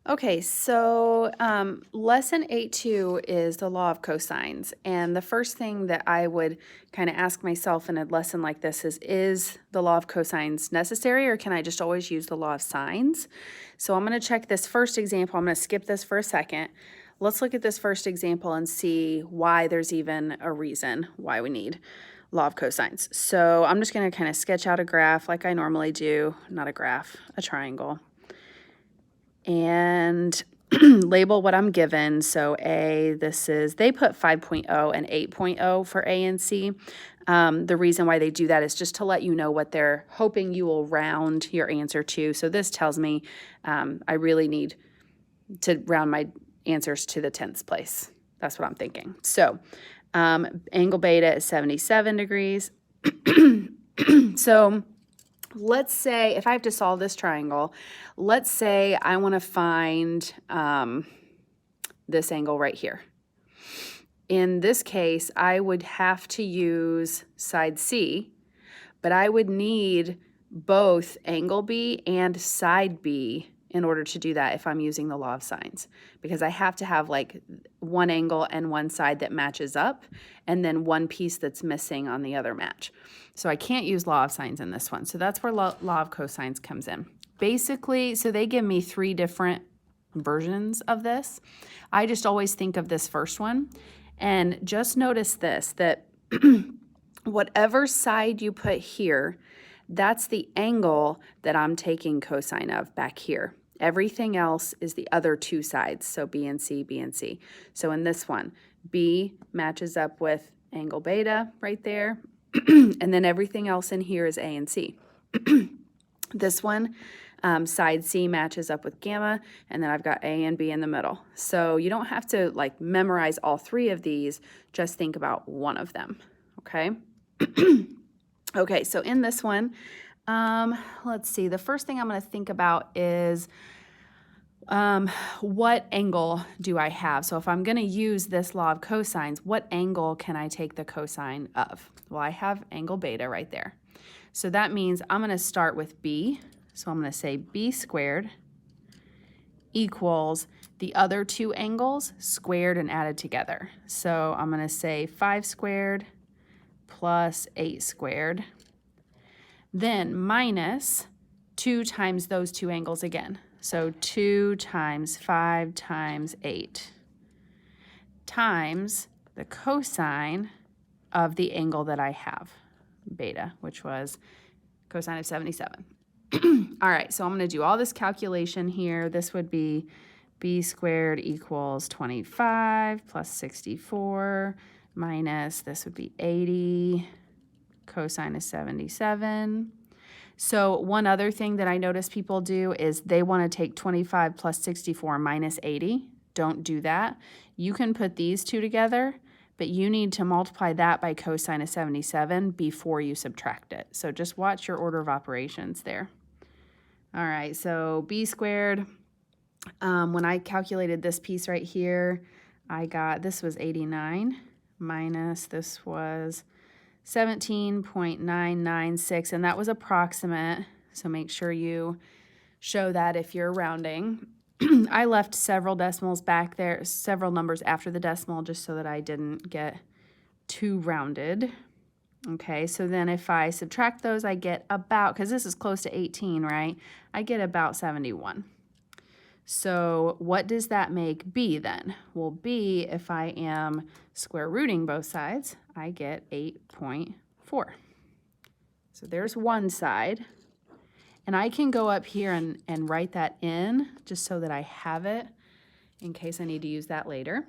Okay, so lesson 8.2 is the law of cosines. And the first thing that I would kind of ask myself in a lesson like this is the law of cosines necessary, or can I just always use the law of sines? So I'm going to check this first example. I'm going to skip this for a second. Let's look at this first example and see why there's even a reason why we need law of cosines. So I'm just going to kind of sketch out a graph like I normally do. Not a graph, a triangle. And label what I'm given. So A, this is, they put 5.0 and 8.0 for A and C. The reason why they do that is just to let you know what they're hoping you will round your answer to. So this tells me I really need to round my answers to the 10th place. That's what I'm thinking. So angle beta is 77 degrees. So let's say if I have to solve this triangle, let's say I want to find this angle right here. In this case, I would have to use side C, but I would need both angle B and side B in order to do that if I'm using the law of sines, because I have to have like one angle and one side that matches up and then one piece that's missing on the other match. So I can't use law of sines in this one. So that's where law of cosines comes in. Basically, so they give me 3 different versions of this. I just always think of this first one. And just notice this, that whatever side you put here, that's the angle that I'm taking cosine of back here. Everything else is the other 2 sides, so B and C, B and C. So in this one, B matches up with angle beta right there, and then everything else in here is A and C. This one, side C matches up with gamma, and then I've got A and B in the middle. So you don't have to like memorize all 3 of these, just think about one of them, okay? Okay, so in this one, let's see, the first thing I'm going to think about is what angle do I have? So if I'm going to use this law of cosines, what angle can I take the cosine of? Well, I have angle beta right there. So that means I'm going to start with B. So I'm going to say B squared equals the other 2 angles squared and added together. So I'm going to say 5 squared plus 8 squared, then minus 2 times those 2 angles again. So 2 times 5 times 8 times the cosine of the angle that I have, beta, which was cosine of 77. All right, so I'm going to do all this calculation here. This would be B squared equals 25 plus 64 minus, this would be 80, cosine is 77. So one other thing that I notice people do is they want to take 25 plus 64 minus 80. Don't do that. You can put these 2 together, but you need to multiply that by cosine of 77 before you subtract it. So just watch your order of operations there. All right, so B squared, when I calculated this piece right here, I got, this was 89 minus this was 17.996, and that was approximate, so make sure you show that if you're rounding. I left several decimals back there, several numbers after the decimal, just so that I didn't get too rounded. Okay, so then if I subtract those, I get about, because this is close to 18, right? I get about 71. So what does that make B then? Well, B, if I am square rooting both sides, I get 8.4. So there's one side. And I can go up here and write that in just so that I have it in case I need to use that later.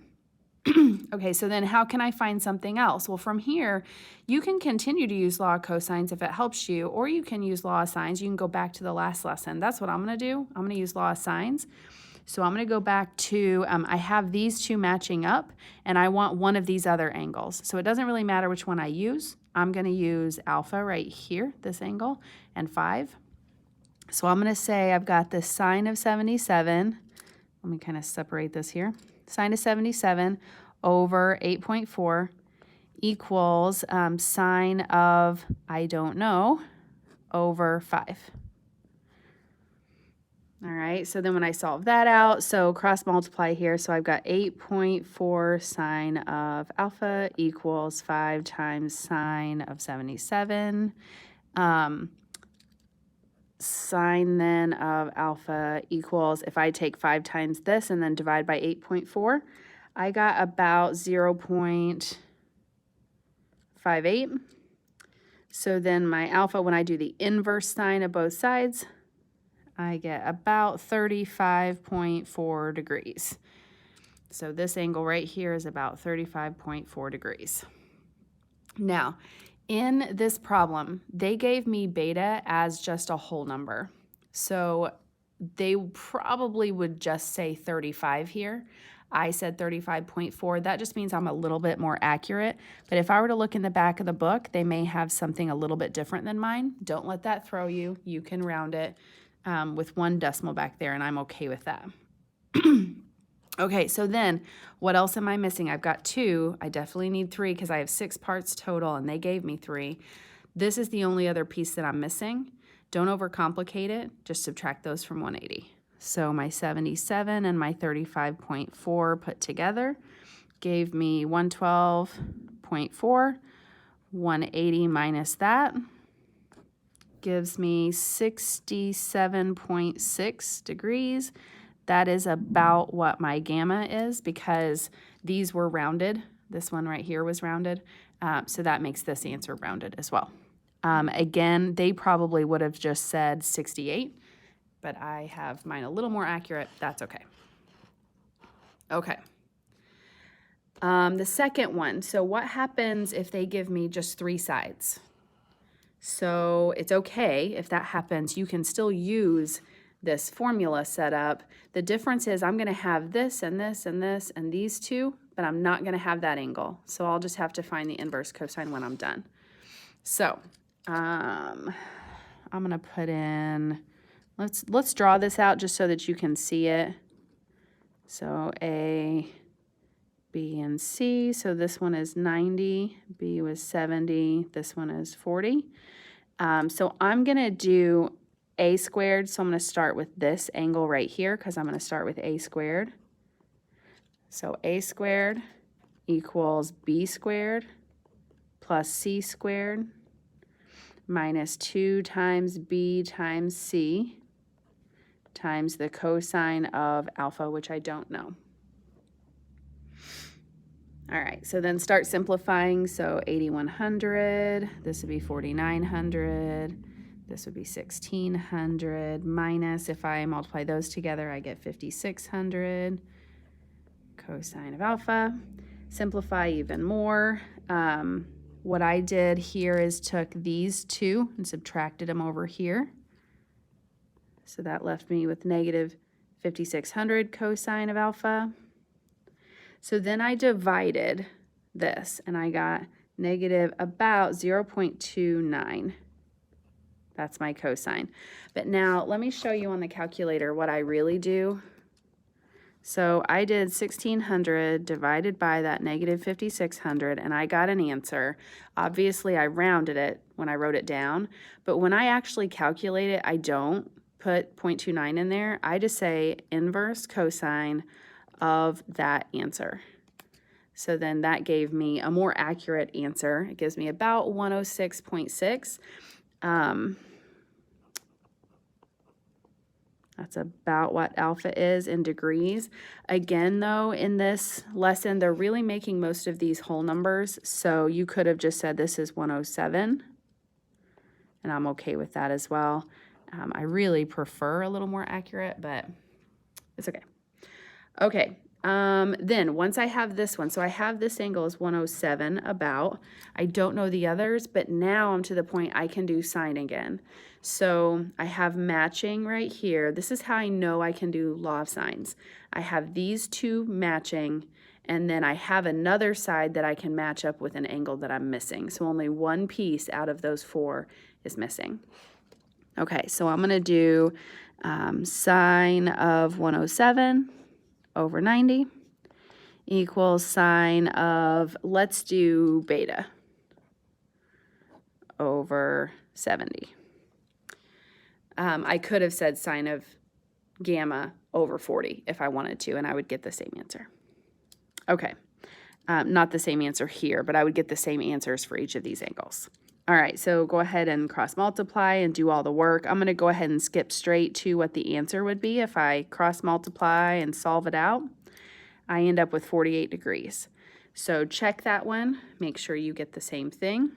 Okay, so then how can I find something else? Well, from here, you can continue to use law of cosines if it helps you, or you can use law of sines. You can go back to the last lesson. That's what I'm going to do. I'm going to use law of sines. So I'm going to go back to, I have these 2 matching up, and I want one of these other angles. So it doesn't really matter which one I use. I'm going to use alpha right here, this angle, and 5. So I'm going to say I've got this sine of 77. Let me kind of separate this here. Sine of 77 over 8.4 equals sine of, I don't know, over 5. All right, so then when I solve that out, so cross multiply here, so I've got 8.4 sine of alpha equals 5 times sine of 77. Sine then of alpha equals, if I take 5 times this and then divide by 8.4, I got about 0.58. So then my alpha, when I do the inverse sine of both sides, I get about 35.4 degrees. So this angle right here is about 35.4 degrees. Now, in this problem, they gave me beta as just a whole number. So they probably would just say 35 here. I said 35.4. That just means I'm a little bit more accurate. But if I were to look in the back of the book, they may have something a little bit different than mine. Don't let that throw you. You can round it with 1 decimal back there, and I'm okay with that. Okay, so then what else am I missing? I've got 2. I definitely need 3 because I have 6 parts total, and they gave me 3. This is the only other piece that I'm missing. Don't overcomplicate it. Just subtract those from 180. So my 77 and my 35.4 put together gave me 112.4. 180 minus that gives me 67.6 degrees. That is about what my gamma is because these were rounded. This one right here was rounded. So that makes this answer rounded as well. Again, they probably would have just said 68, but I have mine a little more accurate. That's okay. Okay. The second one. So what happens if they give me just 3 sides? So it's okay if that happens. You can still use this formula set up. The difference is I'm going to have this and this and this and these two, but I'm not going to have that angle. So I'll just have to find the inverse cosine when I'm done. So I'm going to put in, let's draw this out just so that you can see it. So A, B, and C. So this one is 90, B was 70, this one is 40. So I'm going to do A squared, so I'm going to start with this angle right here because I'm going to start with A squared. So A squared equals B squared plus C squared minus 2 times B times C times the cosine of alpha, which I don't know. All right, so then start simplifying. So 8100, this would be 4900, this would be 1600, minus, if I multiply those together, I get 5600, cosine of alpha. Simplify even more. What I did here is took these two and subtracted them over here. So that left me with negative 5600 cosine of alpha. So then I divided this, and I got negative about 0.29. That's my cosine. But now let me show you on the calculator what I really do. So I did 1600 divided by that negative 5600, and I got an answer. Obviously, I rounded it when I wrote it down, but when I actually calculate it, I don't put 0.29 in there. I just say inverse cosine of that answer. So then that gave me a more accurate answer. It gives me about 106.6. That's about what alpha is in degrees. Again, though, in this lesson, they're really making most of these whole numbers. So you could have just said this is 107, and I'm okay with that as well. I really prefer a little more accurate, but it's okay. Okay, then once I have this one, so I have this angle is 107 about. I don't know the others, but now I'm to the point I can do sine again. So I have matching right here. This is how I know I can do law of sines. I have these two matching, and then I have another side that I can match up with an angle that I'm missing. So only one piece out of those 4 is missing. Okay, so I'm going to do sine of 107 over 90 equals sine of, let's do beta, over 70. I could have said sine of gamma over 40 if I wanted to, and I would get the same answer. Okay, not the same answer here, but I would get the same answers for each of these angles. All right, so go ahead and cross multiply and do all the work. I'm going to go ahead and skip straight to what the answer would be if I cross multiply and solve it out. I end up with 48 degrees. So check that one, make sure you get the same thing.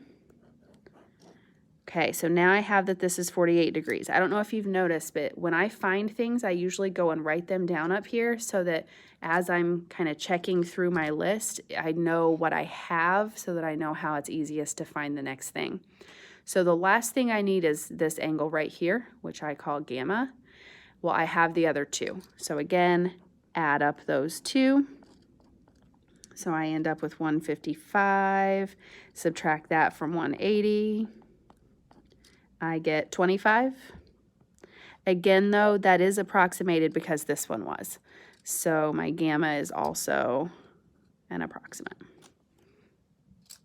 Okay, so now I have that this is 48 degrees. I don't know if you've noticed, but when I find things, I usually go and write them down up here so that as I'm kind of checking through my list, I know what I have so that I know how it's easiest to find the next thing. So the last thing I need is this angle right here, which I call gamma. Well, I have the other two. So again, add up those two. So I end up with 155, subtract that from 180. I get 25. Again, though, that is approximated because this one was. So my gamma is also an approximate.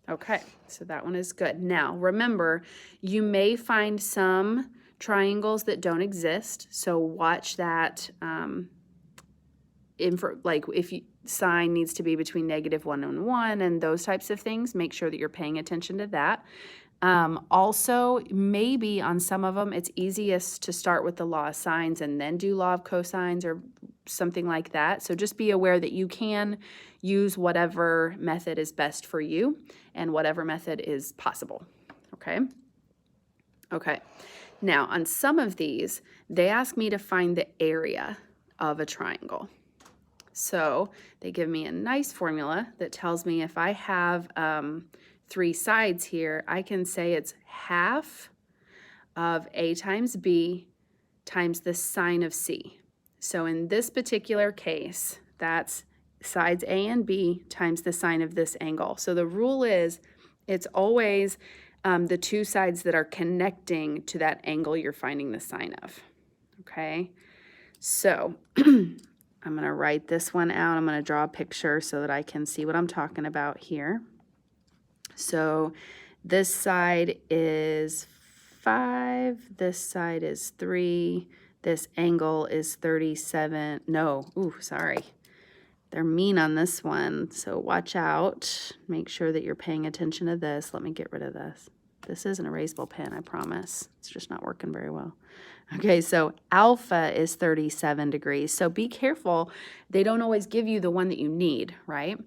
Okay, so that one is good. Now, remember, you may find some triangles that don't exist. So watch that, like if sign needs to be between -1 and 1 and those types of things, make sure that you're paying attention to that. Also, maybe on some of them, it's easiest to start with the law of sines and then do law of cosines or something like that. So just be aware that you can use whatever method is best for you and whatever method is possible, okay? Okay, now on some of these, they ask me to find the area of a triangle. So they give me a nice formula that tells me if I have 3 sides here, I can say it's half of A times B times the sine of C. So in this particular case, that's sides A and B times the sine of this angle. So the rule is it's always the two sides that are connecting to that angle you're finding the sine of, okay? So I'm going to write this one out. I'm going to draw a picture so that I can see what I'm talking about here. So this side is 5, this side is 3, this angle is 37. No, ooh, sorry. They're mean on this one, so watch out. Make sure that you're paying attention to this. Let me get rid of this. This is an erasable pen, I promise. It's just not working very well. Okay, so alpha is 37 degrees. So be careful. They don't always give you the one that you need, right?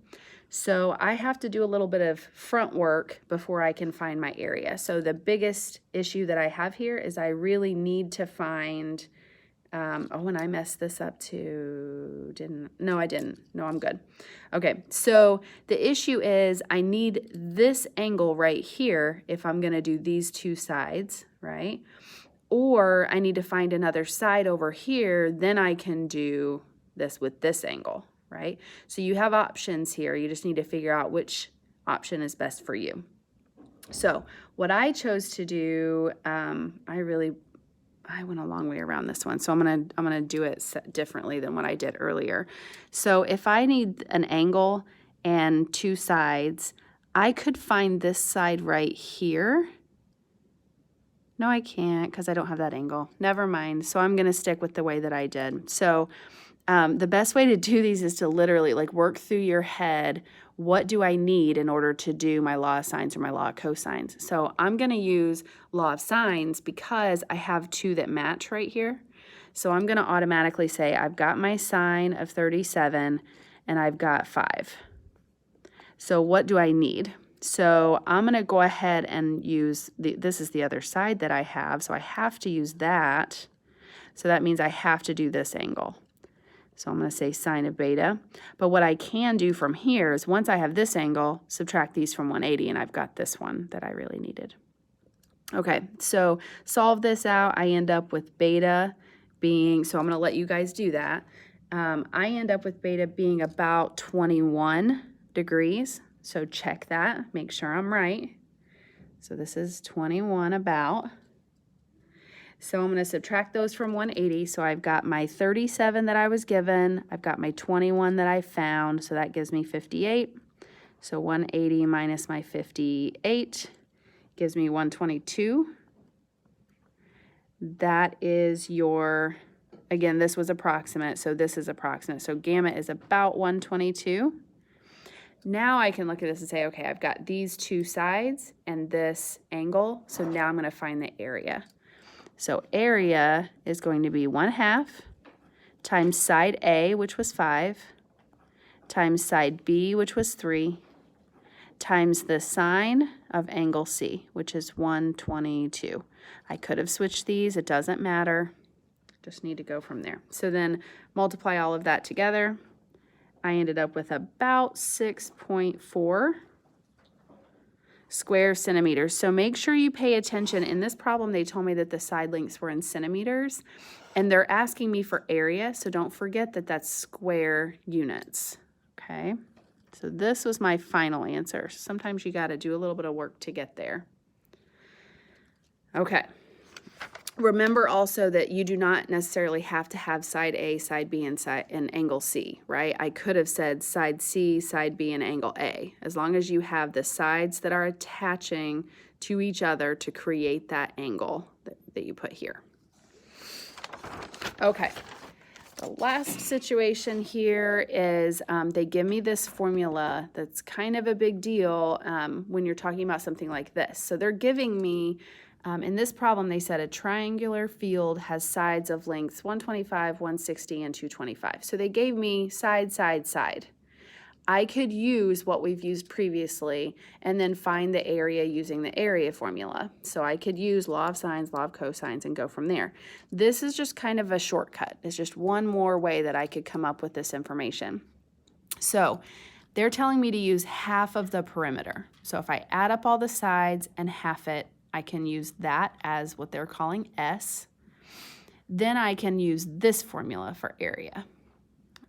So I have to do a little bit of front work before I can find my area. So the biggest issue that I have here is I really need to find, oh, and I messed this up too, no, I didn't. No, I'm good. Okay, so the issue is I need this angle right here if I'm gonna do these two sides, right? Or I need to find another side over here, then I can do this with this angle, right? So you have options here. You just need to figure out which option is best for you. So what I chose to do, I went a long way around this one. So I'm gonna do it differently than what I did earlier. So if I need an angle and two sides, I could find this side right here. No, I can't because I don't have that angle. Never mind. So I'm going to stick with the way that I did. So the best way to do these is to literally like work through your head. What do I need in order to do my law of sines or my law of cosines? So I'm going to use law of sines because I have two that match right here. So I'm going to automatically say I've got my sine of 37 and I've got 5. So what do I need? So I'm going to go ahead and use, this is the other side that I have, so I have to use that. So that means I have to do this angle. So I'm going to say sine of beta. But what I can do from here is once I have this angle, subtract these from 180, and I've got this one that I really needed. Okay, so solve this out. I end up with beta being, so I'm going to let you guys do that. I end up with beta being about 21 degrees. So check that, make sure I'm right. So this is 21 about. So I'm going to subtract those from 180. So I've got my 37 that I was given. I've got my 21 that I found. So that gives me 58. So 180 minus my 58 gives me 122. That is your, Again, this was approximate, so this is approximate. So gamma is about 122. Now I can look at this and say, okay, I've got these two sides and this angle, so now I'm going to find the area. So area is going to be 1/2 times side A, which was 5, times side B, which was 3, times the sine of angle C, which is 122. I could have switched these, it doesn't matter. Just need to go from there. So then multiply all of that together. I ended up with about 6.4 square centimeters. So make sure you pay attention. In this problem, they told me that the side lengths were in centimeters, and they're asking me for area, so don't forget that that's square units, okay? So this was my final answer. Sometimes you gotta do a little bit of work to get there. Okay. Remember also that you do not necessarily have to have side A, side B, and angle C, right? I could have said side C, side B, and angle A, as long as you have the sides that are attaching to each other to create that angle that you put here. Okay, the last situation here is they give me this formula that's kind of a big deal when you're talking about something like this. So they're giving me in this problem, they said a triangular field has sides of lengths 125, 160, and 225. So they gave me side, side, side. I could use what we've used previously and then find the area using the area formula. So I could use law of sines, law of cosines, and go from there. This is just kind of a shortcut. It's just one more way that I could come up with this information. So they're telling me to use half of the perimeter. So if I add up all the sides and half it, I can use that as what they're calling S. Then I can use this formula for area.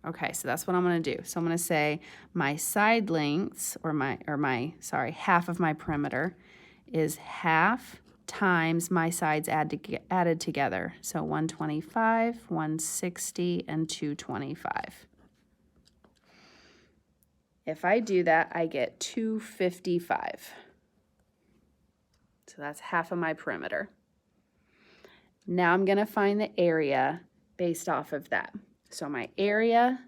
Okay, so that's what I'm going to do. So I'm going to say my side lengths, half of my perimeter is half times my sides added together. So 125, 160, and 225. If I do that, I get 255. So that's half of my perimeter. Now I'm going to find the area based off of that. So my area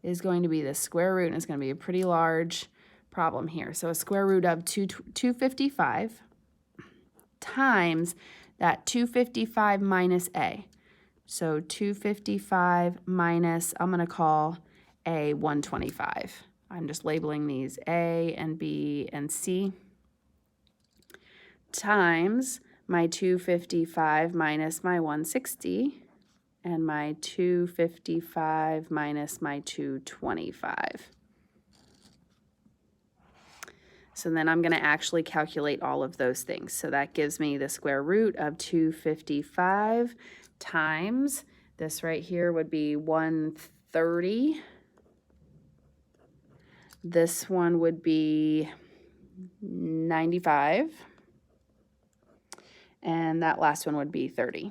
is going to be the square root, and it's going to be a pretty large problem here. So a square root of 255 times that 255 minus A. So 255 minus, I'm going to call A 125. I'm just labeling these A and B and C. Times my 255 minus my 160 and my 255 minus my 225. So then I'm going to actually calculate all of those things. So that gives me the square root of 255 times, this right here would be 130. This one would be 95. And that last one would be 30.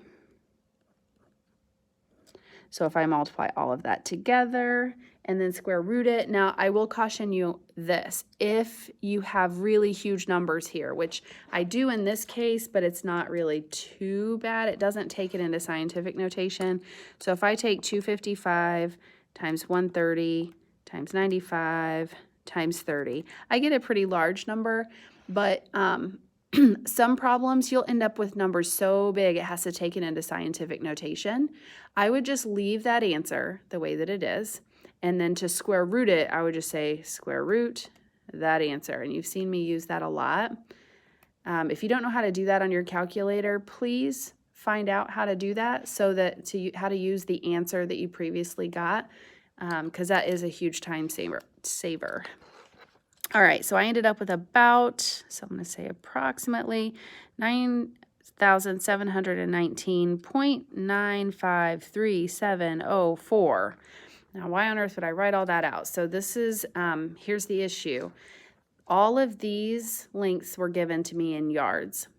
So if I multiply all of that together and then square root it, now I will caution you this, if you have really huge numbers here, which I do in this case, but it's not really too bad. It doesn't take it into scientific notation. So if I take 255 times 130 times 95 times 30, I get a pretty large number, but some problems you'll end up with numbers so big it has to take it into scientific notation. I would just leave that answer the way that it is, and then to square root it, I would just say square root that answer, and you've seen me use that a lot. If you don't know how to do that on your calculator, please find out how to do that so that how to use the answer that you previously got, because that is a huge time saver. All right, so I ended up with about, so I'm going to say approximately 9,719.953,704. Now, why on earth would I write all that out? So this is, here's the issue. All of these lengths were given to me in yards,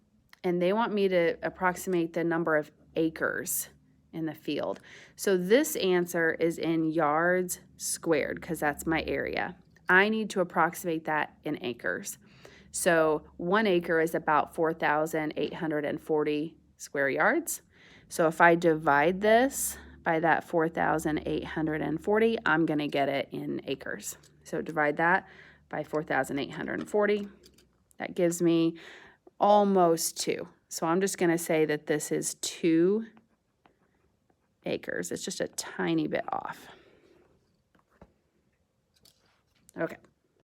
and they want me to approximate the number of acres in the field. So this answer is in yards squared, because that's my area. I need to approximate that in acres. So 1 acre is about 4,840 square yards. So if I divide this by that 4,840, I'm going to get it in acres. So divide that by 4,840. That gives me almost 2. So I'm just going to say that this is 2 acres. It's just a tiny bit off. Okay.